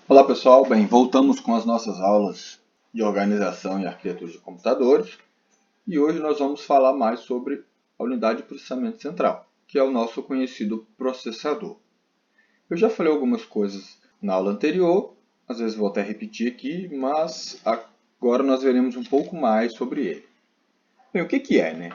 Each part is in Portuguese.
Olá pessoal, bem, voltamos com as nossas aulas de organização e arquitetura de computadores e hoje nós vamos falar mais sobre a unidade de processamento central, que é o nosso conhecido processador. Eu já falei algumas coisas na aula anterior, às vezes vou até repetir aqui, mas agora nós veremos um pouco mais sobre ele. Bem, o que é, né?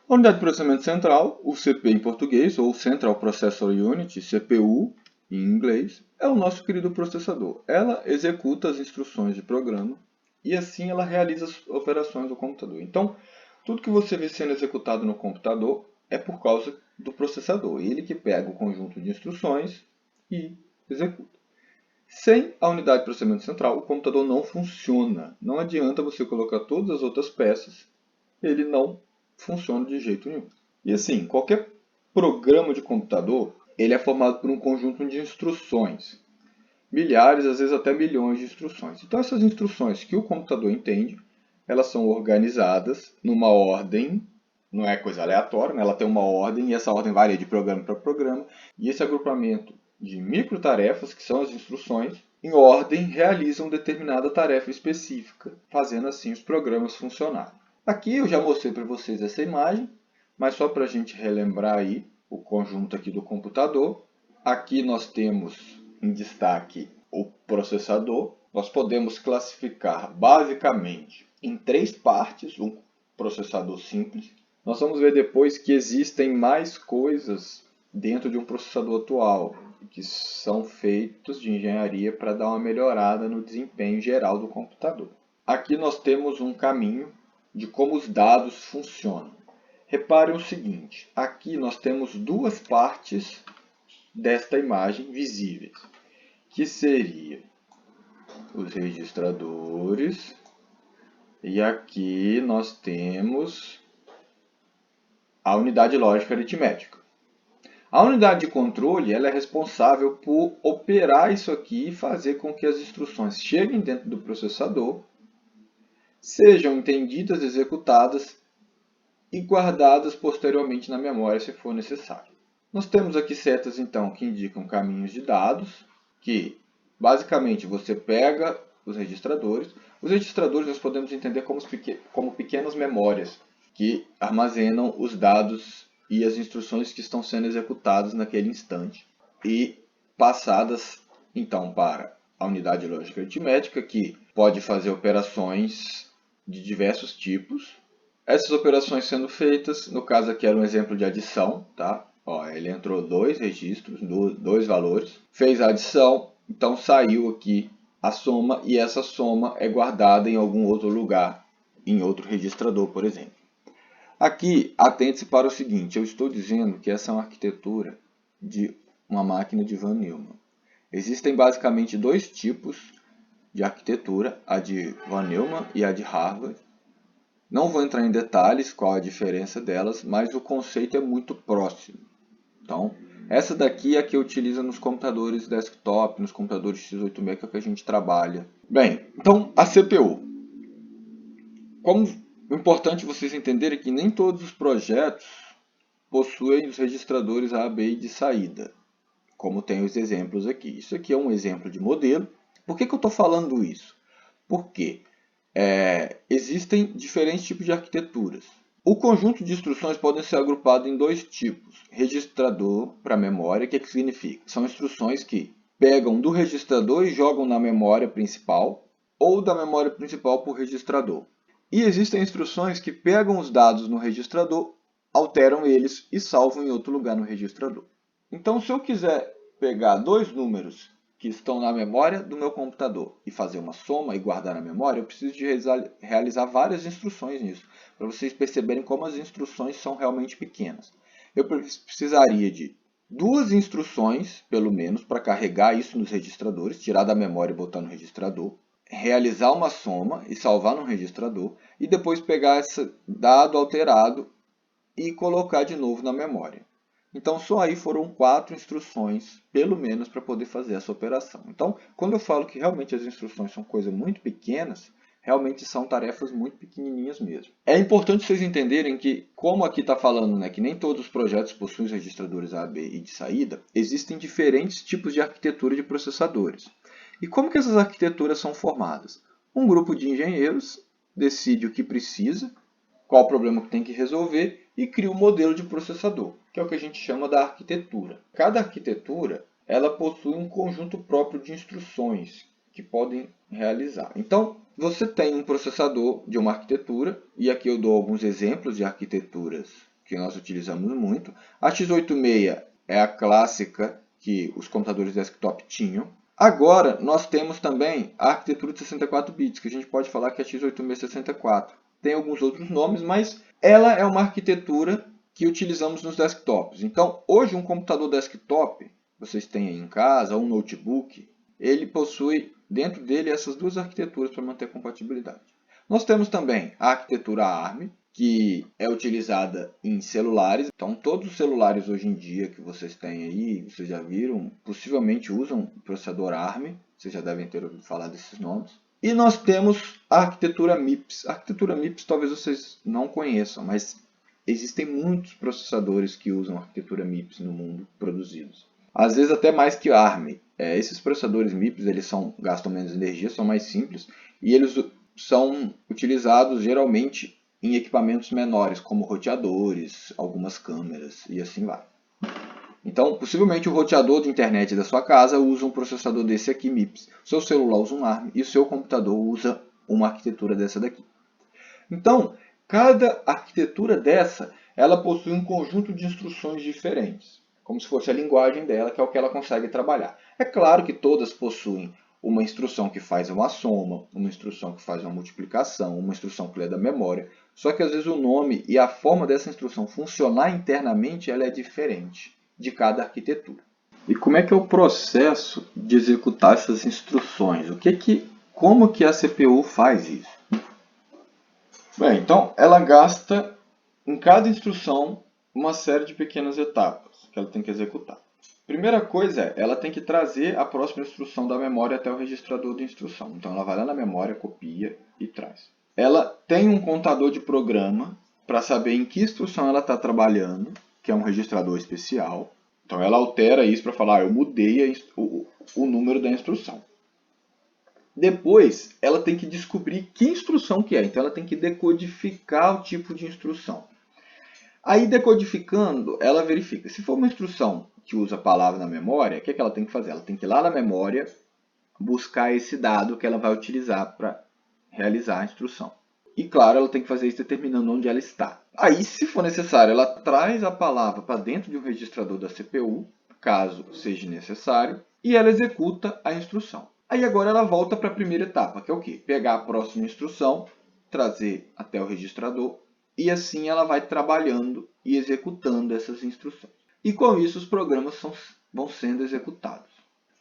A unidade de processamento central, o CPU em português, ou Central Processor Unit, CPU em inglês, é o nosso querido processador. Ela executa as instruções de programa e assim ela realiza as operações do computador. Então, tudo que você vê sendo executado no computador é por causa do processador. Ele que pega o conjunto de instruções e executa. Sem a unidade de processamento central, o computador não funciona. Não adianta você colocar todas as outras peças, ele não funciona de jeito nenhum. E assim, qualquer programa de computador, ele é formado por um conjunto de instruções. Milhares, às vezes até milhões de instruções. Então essas instruções que o computador entende, elas são organizadas numa ordem, não é coisa aleatória, né? Ela tem uma ordem e essa ordem varia de programa para programa. E esse agrupamento de microtarefas, que são as instruções, em ordem realizam determinada tarefa específica, fazendo assim os programas funcionarem. Aqui eu já mostrei para vocês essa imagem, mas só para a gente relembrar aí o conjunto aqui do computador. Aqui nós temos em destaque o processador. Nós podemos classificar basicamente em três partes um processador simples. Nós vamos ver depois que existem mais coisas dentro de um processador atual, que são feitos de engenharia para dar uma melhorada no desempenho geral do computador. Aqui nós temos um caminho de como os dados funcionam. Reparem o seguinte, aqui nós temos duas partes desta imagem visíveis, que seria os registradores, e aqui nós temos a unidade lógica aritmética. A unidade de controle ela é responsável por operar isso aqui e fazer com que as instruções cheguem dentro do processador, sejam entendidas, executadas e guardadas posteriormente na memória se for necessário. Nós temos aqui setas então que indicam caminhos de dados, que basicamente você pega os registradores. Os registradores nós podemos entender como pequenas memórias que armazenam os dados e as instruções que estão sendo executadas naquele instante e passadas então para a unidade lógica aritmética, que pode fazer operações de diversos tipos. Essas operações sendo feitas, no caso aqui era um exemplo de adição, tá? Ó, ele entrou dois registros, dois valores, fez a adição, então saiu aqui a soma e essa soma é guardada em algum outro lugar, em outro registrador, por exemplo. Aqui, atente-se para o seguinte, eu estou dizendo que essa é uma arquitetura de uma máquina de Von Neumann. Existem basicamente dois tipos de arquitetura, a de Von Neumann e a de Harvard. Não vou entrar em detalhes qual a diferença delas, mas o conceito é muito próximo. Então, essa daqui é a que utiliza nos computadores desktop, nos computadores x86, que é o que a gente trabalha. Bem, então a CPU. Como o importante vocês entenderem que nem todos os projetos possuem os registradores A, B e de saída, como tem os exemplos aqui. Isso aqui é um exemplo de modelo. Por que eu estou falando isso? Porque existem diferentes tipos de arquiteturas. O conjunto de instruções pode ser agrupado em dois tipos. Registrador para memória, o que significa? São instruções que pegam do registrador e jogam na memória principal, ou da memória principal para o registrador. E existem instruções que pegam os dados no registrador, alteram eles e salvam em outro lugar no registrador. Então, se eu quiser pegar dois números que estão na memória do meu computador e fazer uma soma e guardar na memória, eu preciso de realizar várias instruções nisso, para vocês perceberem como as instruções são realmente pequenas. Eu precisaria de duas instruções, pelo menos, para carregar isso nos registradores, tirar da memória e botar no registrador, realizar uma soma e salvar no registrador, e depois pegar esse dado alterado e colocar de novo na memória. Então, só aí foram 4 instruções, pelo menos, para poder fazer essa operação. Então, quando eu falo que realmente as instruções são coisas muito pequenas, realmente são tarefas muito pequenininhas mesmo. É importante vocês entenderem que, como aqui está falando, né, que nem todos os projetos possuem registradores A, B e de saída, existem diferentes tipos de arquitetura de processadores. E como que essas arquiteturas são formadas? Um grupo de engenheiros decide o que precisa, qual o problema que tem que resolver e cria um modelo de processador, que é o que a gente chama da arquitetura. Cada arquitetura ela possui um conjunto próprio de instruções que podem realizar. Então, você tem um processador de uma arquitetura, e aqui eu dou alguns exemplos de arquiteturas que nós utilizamos muito. A x86 é a clássica que os computadores desktop tinham. Agora, nós temos também a arquitetura de 64 bits, que a gente pode falar que é a x86-64. Tem alguns outros nomes, mas ela é uma arquitetura que utilizamos nos desktops. Então, hoje um computador desktop, vocês têm aí em casa, ou um notebook, ele possui dentro dele essas duas arquiteturas para manter a compatibilidade. Nós temos também a arquitetura ARM, que é utilizada em celulares. Então, todos os celulares hoje em dia que vocês têm aí, vocês já viram, possivelmente usam o processador ARM. Vocês já devem ter ouvido falar desses nomes. E nós temos a arquitetura MIPS. A arquitetura MIPS talvez vocês não conheçam, mas existem muitos processadores que usam a arquitetura MIPS no mundo produzidos. Às vezes até mais que ARM. Esses processadores MIPS gastam menos energia, são mais simples e eles são utilizados geralmente em equipamentos menores, como roteadores, algumas câmeras e assim vai. Então, possivelmente o roteador de internet da sua casa usa um processador desse aqui, MIPS. O seu celular usa um ARM e o seu computador usa uma arquitetura dessa daqui. Então, cada arquitetura dessa, ela possui um conjunto de instruções diferentes, como se fosse a linguagem dela, que é o que ela consegue trabalhar. É claro que todas possuem uma instrução que faz uma soma, uma instrução que faz uma multiplicação, uma instrução que lê da memória, só que às vezes o nome e a forma dessa instrução funcionar internamente ela é diferente de cada arquitetura. E como é que é o processo de executar essas instruções? Como que a CPU faz isso? Bem, então ela gasta em cada instrução uma série de pequenas etapas que ela tem que executar. Primeira coisa é, ela tem que trazer a próxima instrução da memória até o registrador de instrução. Então ela vai lá na memória, copia e traz. Ela tem um contador de programa para saber em que instrução ela está trabalhando, que é um registrador especial. Então ela altera isso para falar, eu mudei o número da instrução. Depois, ela tem que descobrir que instrução que é. Então ela tem que decodificar o tipo de instrução. Aí, decodificando, ela verifica. Se for uma instrução que usa a palavra na memória, o que ela tem que fazer? Ela tem que ir lá na memória, buscar esse dado que ela vai utilizar para realizar a instrução. E, claro, ela tem que fazer isso determinando onde ela está. Aí, se for necessário, ela traz a palavra para dentro de um registrador da CPU, caso seja necessário, e ela executa a instrução. Aí, agora, ela volta para a primeira etapa, que é o quê? Pegar a próxima instrução, trazer até o registrador, e assim ela vai trabalhando e executando essas instruções. E com isso os programas vão sendo executados.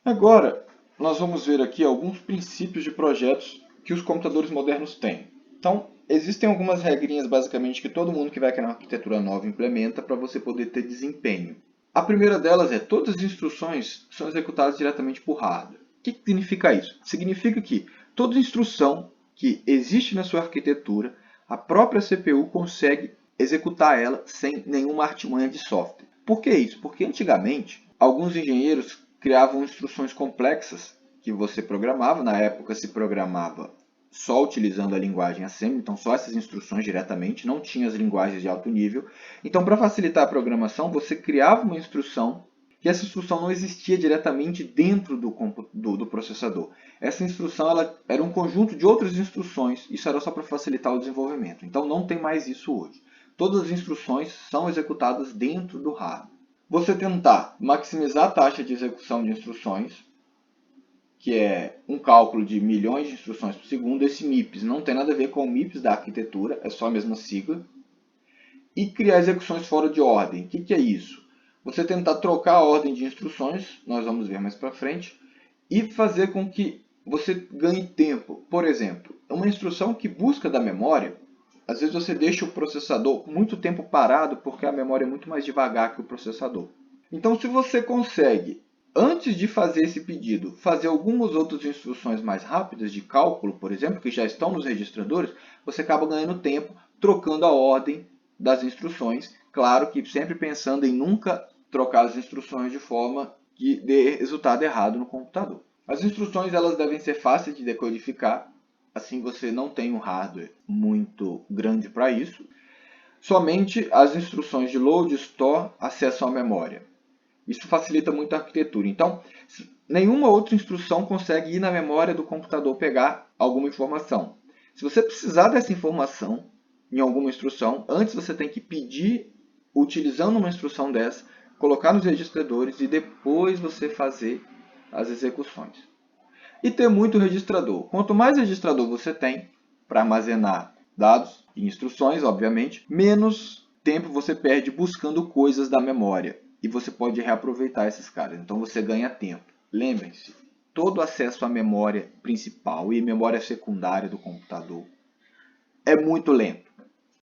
Agora, nós vamos ver aqui alguns princípios de projetos que os computadores modernos têm. Então, existem algumas regrinhas basicamente que todo mundo que vai criar uma arquitetura nova implementa para você poder ter desempenho. A primeira delas é todas as instruções são executadas diretamente por hardware. O que significa isso? Significa que toda instrução que existe na sua arquitetura, a própria CPU consegue executar ela sem nenhuma artimanha de software. Por que isso? Porque antigamente, alguns engenheiros criavam instruções complexas que você programava. Na época se programava só utilizando a linguagem Assembly, então só essas instruções diretamente, não tinha as linguagens de alto nível. Então, para facilitar a programação, você criava uma instrução e essa instrução não existia diretamente dentro do processador. Essa instrução era um conjunto de outras instruções, isso era só para facilitar o desenvolvimento. Então não tem mais isso hoje. Todas as instruções são executadas dentro do hardware. Você tentar maximizar a taxa de execução de instruções, que é um cálculo de milhões de instruções por segundo, esse MIPS não tem nada a ver com o MIPS da arquitetura, é só a mesma sigla. E criar execuções fora de ordem. O que é isso? Você tentar trocar a ordem de instruções, nós vamos ver mais para frente, e fazer com que você ganhe tempo. Por exemplo, uma instrução que busca da memória, às vezes você deixa o processador muito tempo parado porque a memória é muito mais devagar que o processador. Então, se você consegue, antes de fazer esse pedido, fazer algumas outras instruções mais rápidas de cálculo, por exemplo, que já estão nos registradores, você acaba ganhando tempo trocando a ordem das instruções. Claro que sempre pensando em nunca trocar as instruções de forma que dê resultado errado no computador. As instruções elas devem ser fáceis de decodificar, assim você não tem um hardware muito grande para isso. Somente as instruções de load, store, acesso à memória. Isso facilita muito a arquitetura. Então, nenhuma outra instrução consegue ir na memória do computador pegar alguma informação. Se você precisar dessa informação em alguma instrução, antes você tem que pedir, utilizando uma instrução dessa, colocar nos registradores e depois você fazer as execuções. E ter muito registrador. Quanto mais registrador você tem para armazenar dados e instruções, obviamente, menos tempo você perde buscando coisas da memória. E você pode reaproveitar esses caras. Então você ganha tempo. Lembrem-se, todo acesso à memória principal e memória secundária do computador é muito lento.